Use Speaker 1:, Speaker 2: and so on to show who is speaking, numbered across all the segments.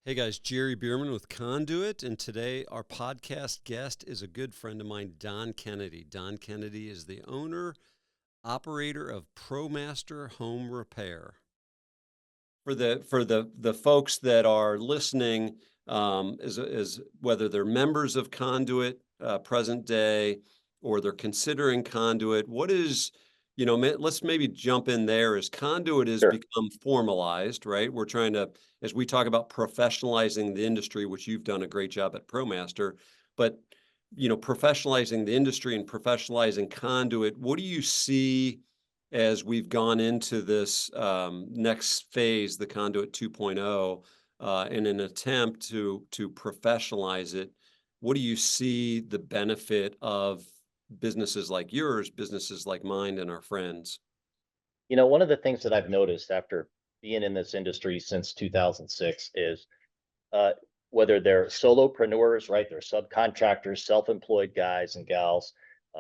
Speaker 1: Hey guys, Jerry Beerman with Conduit, and today our podcast guest is a good friend of mine, Don Kennedy. Don Kennedy is the owner, operator of ProMaster Home Repair. For the folks that are listening, is whether they're members of Conduit present day or they're considering Conduit, what is let's maybe jump in there as Conduit has
Speaker 2: Sure.
Speaker 1: become formalized, right? We're trying to, as we talk about professionalizing the industry, which you've done a great job at ProMaster, but professionalizing the industry and professionalizing Conduit, what do you see as we've gone into this next phase, the Conduit 2.0, in an attempt to professionalize it? What do you see the benefit of businesses like yours, businesses like mine, and our friends?
Speaker 2: One of the things that I've noticed after being in this industry since 2006 is uh, whether they're solopreneurs, right? They're subcontractors, self-employed guys and gals.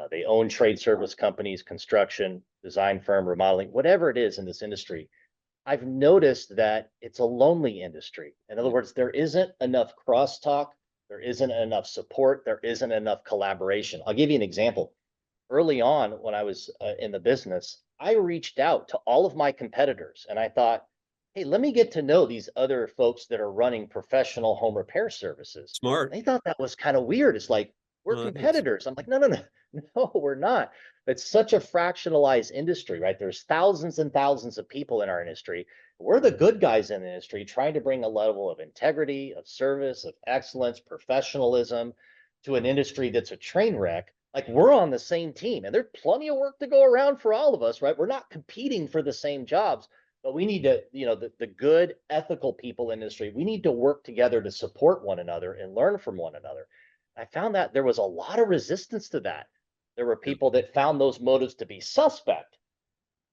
Speaker 2: They own trade service companies, construction, design firm, remodeling, whatever it is in this industry. I've noticed that it's a lonely industry. In other
Speaker 1: Yeah.
Speaker 2: words, there isn't enough crosstalk, there isn't enough support, there isn't enough collaboration. I'll give you an example. Early on when I was in the business, I reached out to all of my competitors and I thought, hey, let me get to know these other folks that are running professional home repair services.
Speaker 1: Smart.
Speaker 2: They thought that was kind of weird. It's like, we're
Speaker 1: Well, thanks.
Speaker 2: competitors. I'm like, no, no, no, no, we're not. It's such a fractionalized industry, right? There's thousands and thousands of people in our industry. We're the good guys in the industry trying to bring a level of integrity, of service, of excellence, professionalism to an industry that's a train wreck. Like, we're on the same team and there's plenty of work to go around for all of us, right? We're not competing for the same jobs, but we need to, the good ethical people in industry, we need to work together to support one another and learn from one another. I found that there was a lot of resistance to that. There were
Speaker 1: Yeah.
Speaker 2: people that found those motives to be suspect,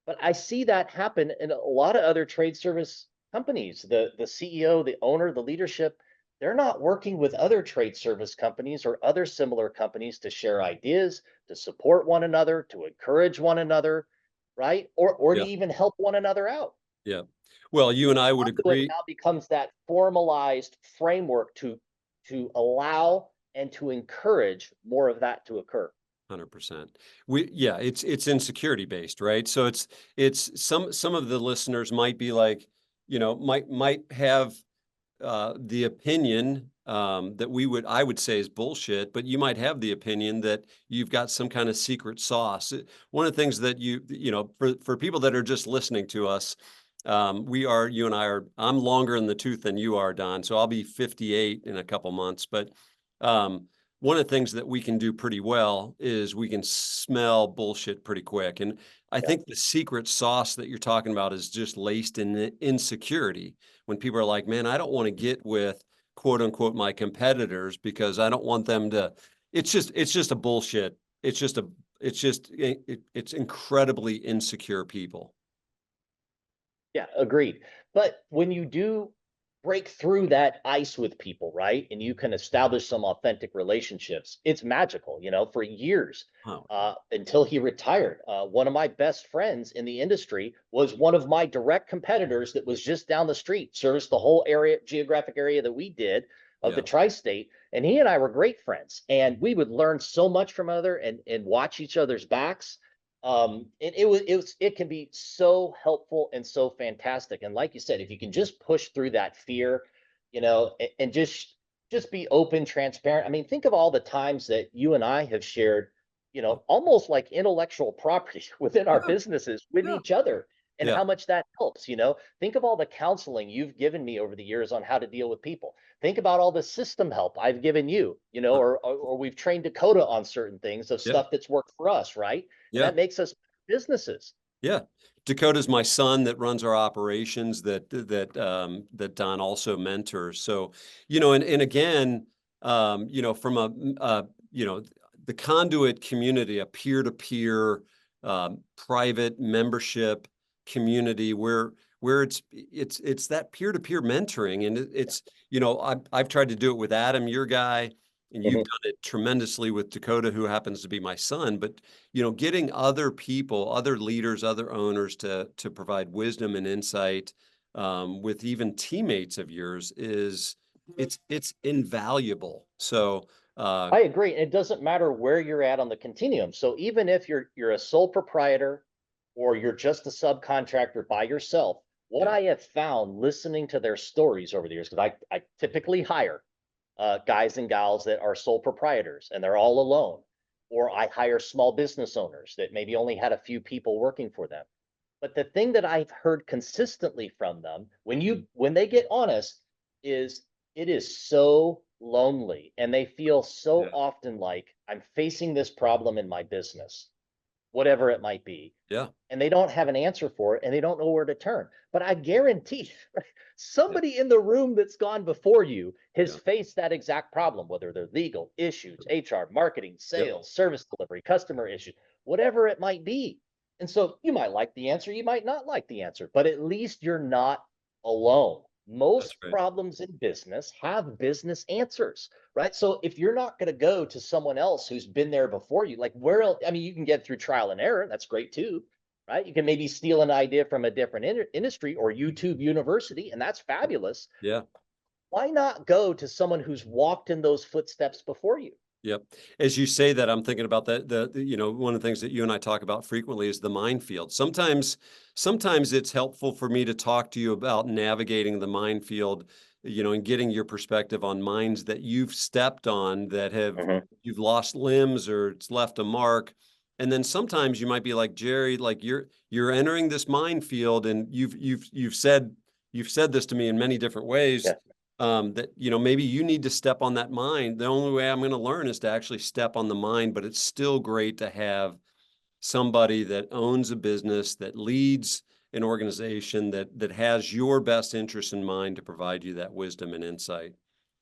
Speaker 2: but I see that happen in a lot of other trade service companies. The CEO, the owner, the leadership, they're not working with other trade service companies or other similar companies to share ideas, to support one another, to encourage one another, right? Or to
Speaker 1: Yeah.
Speaker 2: even help one another out.
Speaker 1: Yeah. Well, you and I would
Speaker 2: Conduit
Speaker 1: agree.
Speaker 2: now becomes that formalized framework to allow and to encourage more of that to occur.
Speaker 1: 100%. Yeah, it's insecurity based, right? So it's some of the listeners might be like, might have the opinion that I would say is bullshit, but you might have the opinion that you've got some kind of secret sauce. One of the things that for people that are just listening to us, you and I are, I'm longer in the tooth than you are, Don. So I'll be 58 in a couple months. But one of the things that we can do pretty well is we can smell bullshit pretty quick. And I
Speaker 2: Yeah.
Speaker 1: think the secret sauce that you're talking about is just laced in the insecurity when people are like, man, I don't want to get with quote unquote my competitors because I don't want them to, it's just a bullshit. It's incredibly insecure people.
Speaker 2: Yeah, agreed. But when you do break through that ice with people, right, and you can establish some authentic relationships, it's magical. For years,
Speaker 1: Oh,
Speaker 2: until he retired, one of my best friends in the industry was one of my direct competitors that was just down the street, serviced the whole area, geographic area that we did of the
Speaker 1: yeah.
Speaker 2: tri-state. And he and I were great friends, and we would learn so much from other and watch each other's backs. It can be so helpful and so fantastic. And like you said, if you can just push through that fear, and just be open, transparent. I mean, think of all the times that you and I have shared, almost like intellectual property within our
Speaker 1: Yeah.
Speaker 2: businesses with
Speaker 1: Yeah.
Speaker 2: each other, and
Speaker 1: Yeah.
Speaker 2: how much that helps. Think of all the counseling you've given me over the years on how to deal with people. Think about all the system help I've given you,
Speaker 1: Uh,
Speaker 2: or we've trained Dakota on certain things of
Speaker 1: Yeah.
Speaker 2: stuff that's worked for us, right? And
Speaker 1: Yeah.
Speaker 2: that makes us businesses.
Speaker 1: Yeah. Dakota's my son that runs our operations that Don also mentors. So, and again, from the Conduit community, a peer-to-peer private membership community where it's that peer-to-peer mentoring. And I've tried to do it with Adam, your guy, and you've
Speaker 2: Mhm.
Speaker 1: done it tremendously with Dakota, who happens to be my son. But getting other people, other leaders, other owners to provide wisdom and insight with even teammates of yours it's invaluable. So,
Speaker 2: I agree. It doesn't matter where you're at on the continuum. So even if you're a sole proprietor or you're just a subcontractor by yourself, what
Speaker 1: yeah,
Speaker 2: I have found listening to their stories over the years, because I typically hire guys and gals that are sole proprietors and they're all alone, or I hire small business owners that maybe only had a few people working for them. But the thing that I've heard consistently from them when they get honest is it is so lonely and they feel so
Speaker 1: yeah,
Speaker 2: often like I'm facing this problem in my business, whatever it might be,
Speaker 1: yeah,
Speaker 2: and they don't have an answer for it and they don't know where to turn. But I guarantee
Speaker 1: yeah,
Speaker 2: somebody in the room that's gone before you has
Speaker 1: yeah,
Speaker 2: faced that exact problem, whether they're legal issues, HR, marketing,
Speaker 1: yep,
Speaker 2: sales, service delivery, customer issues, whatever it might be. And so you might like the answer, you might not like the answer, but at least you're not alone.
Speaker 1: that's
Speaker 2: Most
Speaker 1: right.
Speaker 2: problems in business have business answers, right? So if you're not going to go to someone else who's been there before you, like where else, I mean, you can get through trial and error. That's great too, right? You can maybe steal an idea from a different industry or YouTube University, and that's fabulous.
Speaker 1: Yeah.
Speaker 2: Why not go to someone who's walked in those footsteps before you?
Speaker 1: Yep. As you say that, I'm thinking about that. One of the things that you and I talk about frequently is the minefield. Sometimes it's helpful for me to talk to you about navigating the minefield, and getting your perspective on mines that you've stepped on that have
Speaker 2: Mhm.
Speaker 1: you've lost limbs or it's left a mark. And then sometimes you might be like, Jerry, like you're entering this minefield and you've said this to me in many different ways,
Speaker 2: Yeah.
Speaker 1: that maybe you need to step on that mine. The only way I'm going to learn is to actually step on the mine, but it's still great to have somebody that owns a business, that leads an organization, that has your best interest in mind to provide you that wisdom and insight.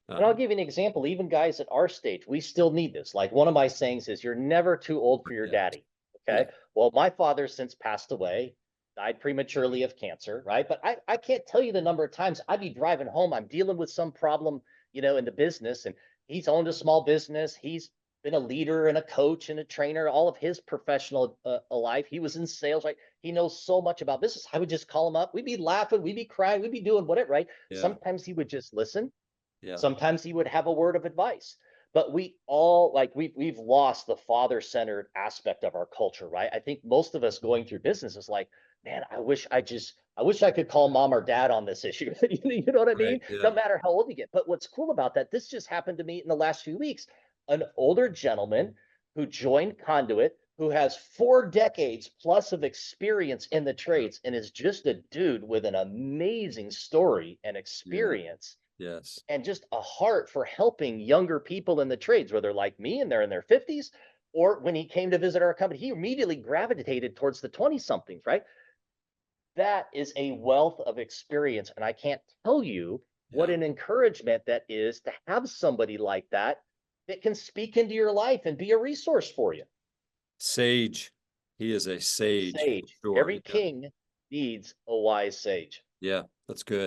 Speaker 2: And I'll
Speaker 1: um,
Speaker 2: give you an example. Even guys at our stage, we still need this. Like one of my sayings is, "You're never too old for your
Speaker 1: yeah,
Speaker 2: daddy."
Speaker 1: yeah,
Speaker 2: Okay. Well, my father since passed away, died prematurely of cancer, right? But I can't tell you the number of times I'd be driving home. I'm dealing with some problem, in the business, and he's owned a small business. He's been a leader and a coach and a trainer all of his professional life. He was in sales, right? He knows so much about business. I would just call him up. We'd be laughing, we'd be crying, we'd be doing whatever, right?
Speaker 1: yeah,
Speaker 2: Sometimes he would just listen.
Speaker 1: yeah,
Speaker 2: Sometimes he would have a word of advice. But we all like we've lost the father-centered aspect of our culture, right? I think most of us going through business is like, man, I wish I could call mom or dad on this issue. You know what I
Speaker 1: right,
Speaker 2: mean? No
Speaker 1: yeah,
Speaker 2: matter how old you get. But what's cool about that, this just happened to me in the last few weeks. An older gentleman who joined Conduit, who has 4 decades plus of experience in the
Speaker 1: yeah,
Speaker 2: trades and is just a dude with an amazing story and
Speaker 1: yeah,
Speaker 2: experience
Speaker 1: yes,
Speaker 2: and just a heart for helping younger people in the trades, whether like me and they're in their 50s, or when he came to visit our company, he immediately gravitated towards the 20 somethings, right? That is a wealth of experience. And I can't tell you what
Speaker 1: yeah.
Speaker 2: an encouragement that is to have somebody like that that can speak into your life and be a resource for you.
Speaker 1: Sage. He is a sage for
Speaker 2: Sage.
Speaker 1: sure.
Speaker 2: Every
Speaker 1: Yeah,
Speaker 2: king needs a wise sage.
Speaker 1: yeah, that's good.